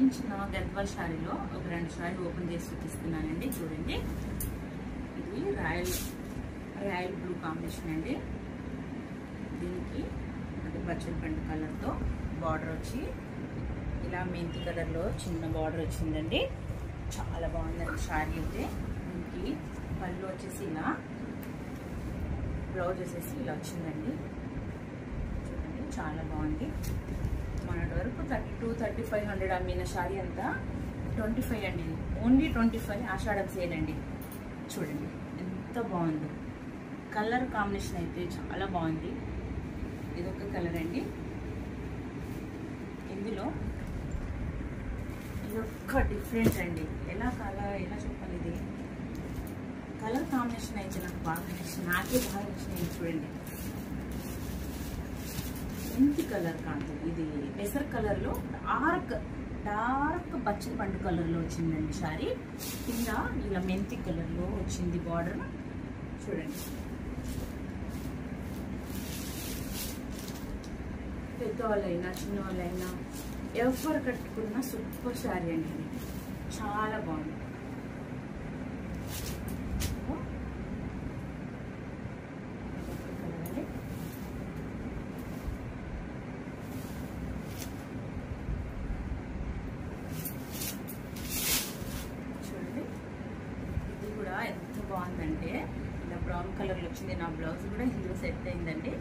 చూపించిన గద్వాల్ శారీలో ఒక 2 శారీలు ఓపెన్ చేసి చూపిస్తున్నానండి. చూడండి, ఇది రాయల్ బ్లూ కాంబినేషన్ అండి. దీనికి అంటే బచ్చల పండు కలర్తో బార్డర్ వచ్చి ఇలా మెంతి కలర్లో చిన్న బార్డర్ వచ్చిందండి. చాలా బాగుందండి శారీ అయితే. దీనికి పళ్ళు వచ్చేసి ఇలా, బ్లౌజ్ వచ్చేసి ఇలా వచ్చిందండి. చూడండి, చాలా బాగుంది. మొన్నటి వరకు 32,000-3500 అమ్మిన శారీ అంతా 25 అండి, ఓన్లీ 25 ఆషాఢం సేల్ అండి. చూడండి ఎంత బాగుంది. కలర్ కాంబినేషన్ అయితే చాలా బాగుంది. ఇదొక కలర్ అండి. ఇందులో ఇదొక్క డిఫరెంట్ అండి. ఎలా చెప్పాలి, ఇది కలర్ కాంబినేషన్ అయితే నాకు బాగా నచ్చింది. నాకే బాగా నచ్చినాయి. చూడండి, మెంతి కలర్ కాదు, ఇది పెసర్ కలర్లో డార్క్ బచ్చల పండు కలర్లో వచ్చిందండి శారీ. కింద ఇలా మెంతి కలర్లో వచ్చింది బార్డర్. చూడండి, పెద్దవాళ్ళైనా చిన్నవాళ్ళైనా ఎవరు కట్టుకున్నా సూపర్ శారీ అండి. ఇది చాలా బాగుంది. చూడండి, ఇది కూడా ఎంత బాగుందంటే ఇలా బ్రౌన్ కలర్లో వచ్చింది. నా బ్లౌజ్ కూడా ఇందులో సెట్ అయిందండి.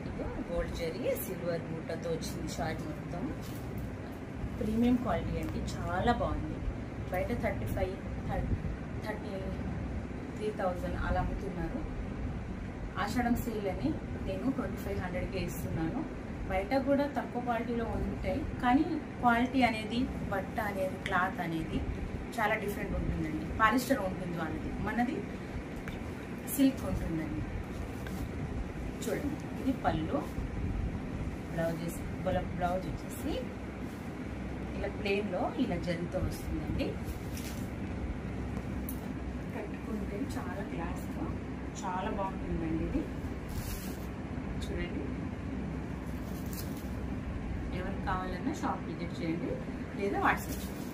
ఇది గోల్డ్ జరీ సిల్వర్ బూటతో వచ్చింది శారీ మొత్తం. ప్రీమియం క్వాలిటీ అండి, చాలా బాగుంది. బయట 33,000 అలా అమ్ముతున్నారు. ఆషాఢం సేల్ అని నేను 2500కే ఇస్తున్నాను. బయట కూడా తక్కువ క్వాలిటీలో ఉంటాయి, కానీ క్వాలిటీ అనేది, బట్ట అనేది, క్లాత్ అనేది చాలా డిఫరెంట్ ఉంటుందండి. పాలిస్టర్ ఉంటుంది వాళ్ళది, మనది సిల్క్ ఉంటుందండి. చూడండి, ఇది పళ్ళు, బ్లౌజ్ వచ్చేసి ఇలా ప్లేన్లో ఇలా జరీతో వస్తుందండి. కట్టుకుంటే చాలా క్లాస్గా చాలా బాగుంటుందండి ఇది. చూడండి, ఎవరికి కావాలన్నా షాప్ విజిట్ చేయండి లేదా వాట్సాప్ చేయండి.